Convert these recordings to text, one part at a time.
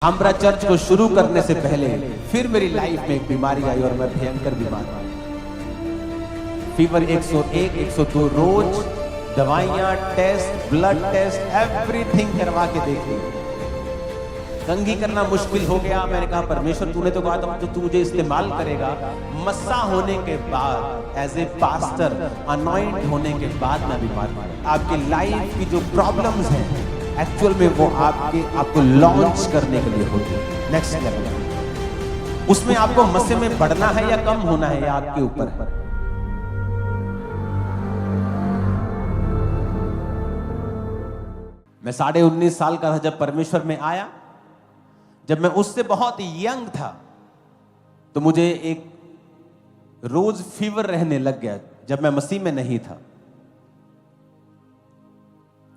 Khamra church को शुरू करने से पहले फिर मेरी लाइफ में एक बीमारी आई और मैं भयंकर बीमार हुआ। फीवर 101, 102 रोज, दवाइयां, टेस्ट, ब्लड टेस्ट, एवरीथिंग करवा के देख ली। कंघी करना मुश्किल हो गया। मैंने कहा परमेश्वर तूने तो कहा था तो तू मुझे इस्तेमाल करेगा। मस्सा होने के बाद, एज ए पास्टर अनॉइंट होने के बाद मैं बीमार हुआ। आपकी लाइफ की जो प्रॉब्लम्स हैं एक्चुअल में वो आपको लॉन्च करने के लिए होती है, नेक्स्ट लेवल। उसमें आपको मस्से में बढ़ना है या कम होना है, या आपके ऊपर है। मैं 19.5 साल का था जब परमेश्वर में आया। जब मैं उससे बहुत यंग था तो मुझे एक रोज फीवर रहने लग गया जब मैं मसीह में नहीं था।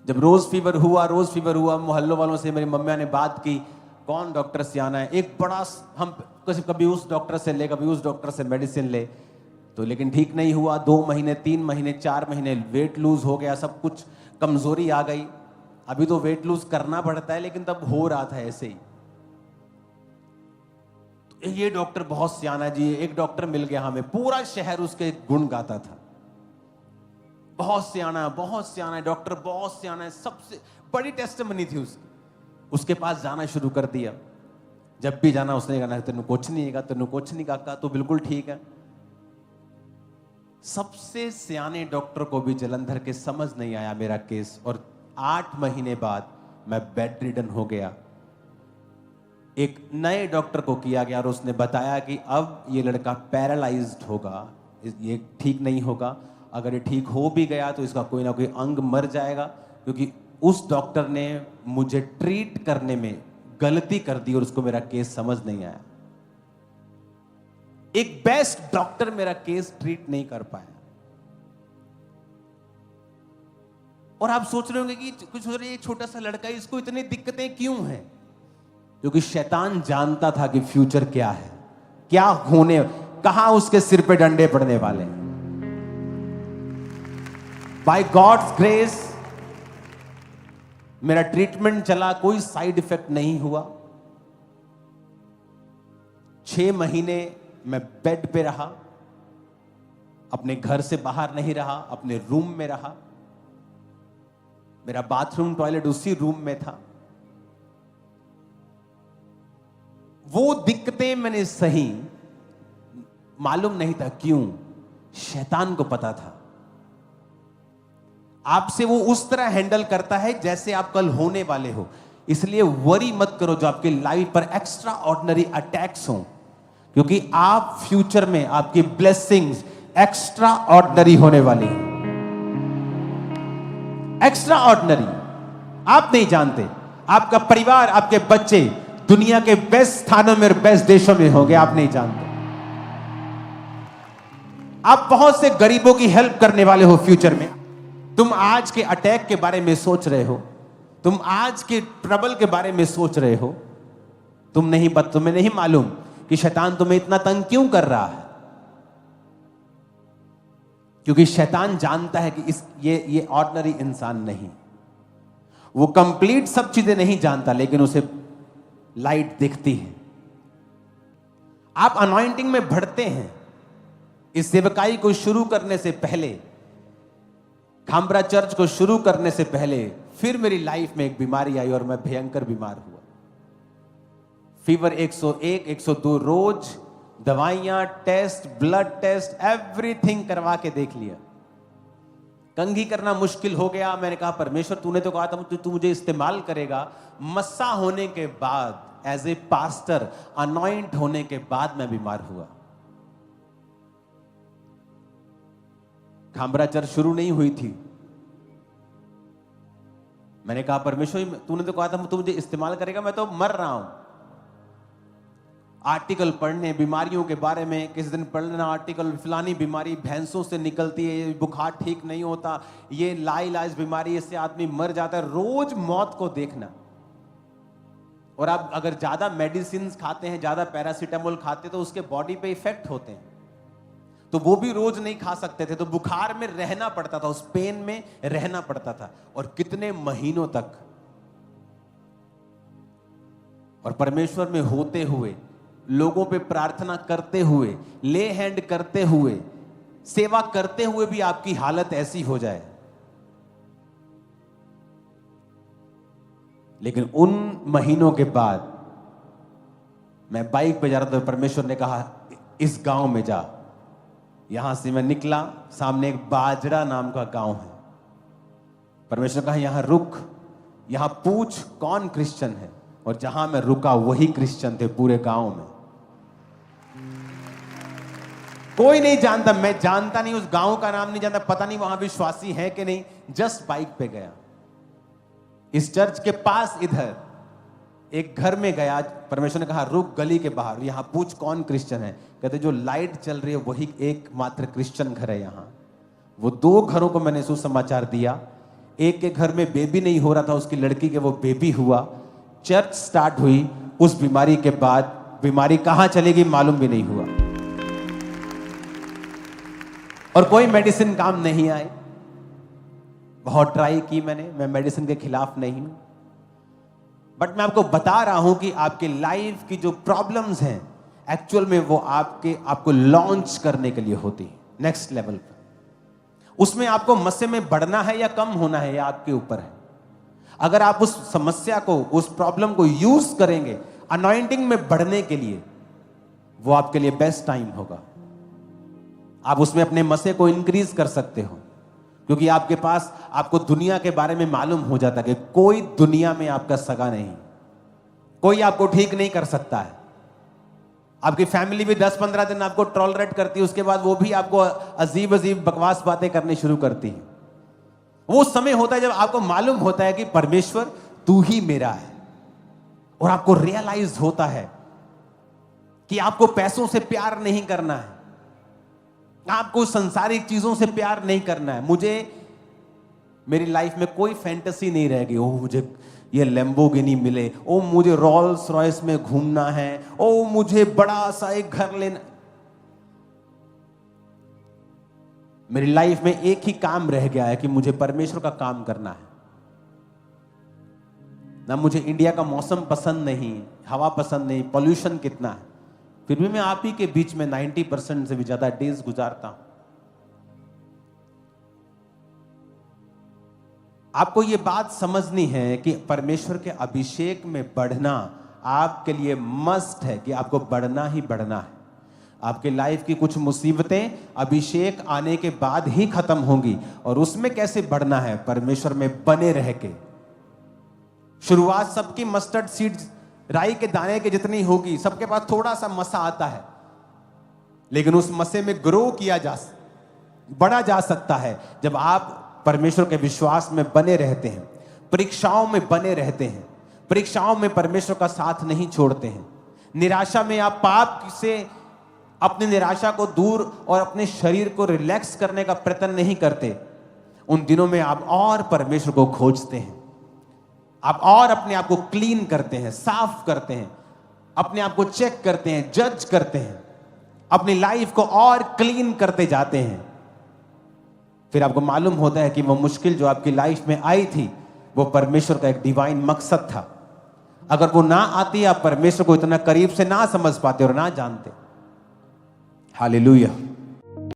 जब रोज फीवर हुआ, मोहल्लों वालों से मेरी मम्मी ने बात की कौन डॉक्टर से आना है। एक बड़ा हम कभी उस डॉक्टर से ले, कभी उस डॉक्टर से मेडिसिन ले, तो लेकिन ठीक नहीं हुआ। 2 महीने, 3 महीने, 4 महीने वेट लूज हो गया, सब कुछ कमजोरी आ गई। अभी तो वेट लूज करना पड़ता है, लेकिन तब हो रहा था ऐसे ही। तो ये डॉक्टर बहुत सियाना जी, एक डॉक्टर मिल गया हमें, पूरा शहर उसके गुण गाता था। बहुत सियाना है डॉक्टर, बहुत सियाना है, सबसे बड़ी टेस्टमनी थी उसकी। उसके पास जाना शुरू कर दिया। जब भी जाना उसने कहना तेनू कुछ नहीं काका, तो बिल्कुल ठीक है। सबसे सियाने डॉक्टर को भी जलंधर के समझ नहीं आया मेरा केस, और 8 महीने बाद मैं बेड रिडन हो गया। एक नए डॉक्टर को किया गया और उसने बताया कि अब ये लड़का पैरालाइज्ड होगा, ये ठीक नहीं होगा। अगर ये ठीक हो भी गया तो इसका कोई ना कोई अंग मर जाएगा, क्योंकि उस डॉक्टर ने मुझे ट्रीट करने में गलती कर दी और उसको मेरा केस समझ नहीं आया। एक बेस्ट डॉक्टर मेरा केस ट्रीट नहीं कर पाया। और आप सोच रहे होंगे कि कुछ हो रही है, छोटा सा लड़का, इसको इतनी दिक्कतें क्यों हैं? क्योंकि शैतान जानता था कि फ्यूचर क्या है, क्या होने, कहां उसके सिर पे डंडे पड़ने वाले हैं। बाय गॉड्स ग्रेस मेरा ट्रीटमेंट चला, कोई साइड इफेक्ट नहीं हुआ। 6 महीने मैं बेड पे रहा, अपने घर से बाहर नहीं रहा, अपने रूम में रहा। मेरा बाथरूम टॉयलेट उसी रूम में था। वो दिक्कतें मैंने सही, मालूम नहीं था क्यों, शैतान को पता था। आपसे वो उस तरह हैंडल करता है जैसे आप कल होने वाले हो। इसलिए वरी मत करो जो आपकी लाइफ पर एक्स्ट्रा ऑर्डिनरी अटैक्स हो, क्योंकि आप फ्यूचर में आपकी ब्लेसिंग्स एक्स्ट्रा ऑर्डिनरी होने वाली है। एक्स्ट्रा ऑर्डिनरी आप नहीं जानते। आपका परिवार, आपके बच्चे दुनिया के बेस्ट स्थानों में और बेस्ट देशों में होंगे, आप नहीं जानते। आप बहुत से गरीबों की हेल्प करने वाले हो फ्यूचर में। तुम आज के अटैक के बारे में सोच रहे हो, तुम आज के ट्रबल के बारे में सोच रहे हो, तुम्हें नहीं मालूम कि शैतान तुम्हें इतना तंग क्यों कर रहा है। क्योंकि शैतान जानता है कि ये ऑर्डिनरी इंसान नहीं, वो कंप्लीट सब चीजें नहीं जानता, लेकिन उसे लाइट दिखती है। आप अनॉइंटिंग में बढ़ते हैं। इस सेवकाई को शुरू करने से पहले, खामरा चर्च को शुरू करने से पहले फिर मेरी लाइफ में एक बीमारी आई और मैं भयंकर बीमार हुआ। फीवर 101, 102 रोज, दवाइयां, टेस्ट, ब्लड टेस्ट, एवरीथिंग करवा के देख लिया। कंघी करना मुश्किल हो गया। मैंने कहा परमेश्वर तूने तो कहा था तू मुझे इस्तेमाल करेगा। मस्सा होने के बाद, एज ए पास्टर अनॉइंट होने के बाद मैं बीमार हुआ। खामरा चर्च शुरू नहीं हुई थी। मैंने कहा परमेश्वर तूने तो कहा था तू मुझे इस्तेमाल करेगा, मैं तो मर रहा हूं। आर्टिकल पढ़ने बीमारियों के बारे में, किसी दिन पढ़ना आर्टिकल, फलानी बीमारी भैंसों से निकलती है, बुखार ठीक नहीं होता, ये लाइलाज बीमारी, इससे आदमी मर जाता है। रोज मौत को देखना। और आप अगर ज्यादा मेडिसिन खाते हैं, ज्यादा पैरासीटामोल खाते हैं, तो उसके बॉडी पे इफेक्ट होते हैं। तो वो भी रोज नहीं खा सकते थे, तो बुखार में रहना पड़ता था, उस पेन में रहना पड़ता था। और कितने महीनों तक और परमेश्वर में होते हुए, लोगों पे प्रार्थना करते हुए, ले हैंड करते हुए, सेवा करते हुए भी आपकी हालत ऐसी हो जाए। लेकिन उन महीनों के बाद मैं बाइक पे जा रहा था, परमेश्वर ने कहा इस गांव में जा। यहां से मैं निकला, सामने एक बाजरा नाम का गांव है। परमेश्वर ने कहा यहां रुक, यहां पूछ कौन क्रिश्चियन है, और जहां मैं रुका वही क्रिश्चियन थे पूरे गांव में। कोई नहीं जानता, मैं जानता नहीं, उस गांव का नाम नहीं जानता, पता नहीं वहां विश्वासी है कि नहीं। जस्ट बाइक पे गया, इस चर्च के पास इधर एक घर में गया। परमेश्वर ने कहा रुक गली के बाहर, यहां पूछ कौन क्रिश्चियन है। कहते जो लाइट चल रही है वही एकमात्र क्रिश्चियन घर है यहां। वो 2 घरों को मैंने सुसमाचार दिया। एक के घर में बेबी नहीं हो रहा था, उसकी लड़की के वो बेबी हुआ। चर्च स्टार्ट हुई। उस बीमारी के बाद बीमारी कहां चलेगी मालूम भी नहीं हुआ, और कोई मेडिसिन काम नहीं आई। बहुत ट्राई की मैंने, मैं मेडिसिन के खिलाफ नहीं हूं, बट मैं आपको बता रहा हूं कि आपके लाइफ की जो प्रॉब्लम्स हैं एक्चुअल में वो आपको लॉन्च करने के लिए होती है नेक्स्ट लेवल पर। उसमें आपको मस्से में बढ़ना है या कम होना है, यह आपके ऊपर है। अगर आप उस समस्या को, उस प्रॉब्लम को यूज करेंगे अनॉइंटिंग में बढ़ने के लिए, वो आपके लिए बेस्ट टाइम होगा। आप उसमें अपने मस्से को इंक्रीज कर सकते हो, क्योंकि आपके पास, आपको दुनिया के बारे में मालूम हो जाता है कि कोई दुनिया में आपका सगा नहीं, कोई आपको ठीक नहीं कर सकता है। आपकी फैमिली भी 10-15 दिन आपको टॉलरेट करती है, उसके बाद वो भी आपको अजीब अजीब बकवास बातें करनी शुरू करती है। वो समय होता है जब आपको मालूम होता है कि परमेश्वर तू ही मेरा है, और आपको रियलाइज होता है कि आपको पैसों से प्यार नहीं करना है, आपको संसारिक चीजों से प्यार नहीं करना है। मुझे मेरी लाइफ में कोई फैंटेसी नहीं रहेगी, ओ मुझे ये लैम्बोर्गिनी मिले, ओ मुझे रोल्स रॉयस में घूमना है, ओ मुझे बड़ा सा एक घर लेना। मेरी लाइफ में एक ही काम रह गया है कि मुझे परमेश्वर का काम करना है। ना मुझे इंडिया का मौसम पसंद नहीं, हवा पसंद नहीं, पॉल्यूशन कितना है, फिर भी मैं आप ही के बीच में 90% से भी ज्यादा डेज गुजारता हूं। आपको यह बात समझनी है कि परमेश्वर के अभिषेक में बढ़ना आपके लिए मस्ट है, कि आपको बढ़ना ही बढ़ना है। आपके लाइफ की कुछ मुसीबतें अभिषेक आने के बाद ही खत्म होंगी, और उसमें कैसे बढ़ना है, परमेश्वर में बने रह के। शुरुआत सबकी मस्टर्ड सीड्स, राई के दाने के जितनी होगी, सबके पास थोड़ा सा मसा आता है, लेकिन उस मसे में ग्रो किया बढ़ा जा सकता है जब आप परमेश्वर के विश्वास में बने रहते हैं, परीक्षाओं में बने रहते हैं, परीक्षाओं में परमेश्वर का साथ नहीं छोड़ते हैं। निराशा में आप पाप से अपनी निराशा को दूर और अपने शरीर को रिलैक्स करने का प्रयत्न नहीं करते। उन दिनों में आप और परमेश्वर को खोजते हैं, आप और अपने आप को क्लीन करते हैं, साफ करते हैं, अपने आप को चेक करते हैं, जज करते हैं, अपनी लाइफ को और क्लीन करते जाते हैं। फिर आपको मालूम होता है कि वो मुश्किल जो आपकी लाइफ में आई थी, वो परमेश्वर का एक डिवाइन मकसद था। अगर वो ना आती, आप परमेश्वर को इतना करीब से ना समझ पाते और ना जानते। हालेलुया।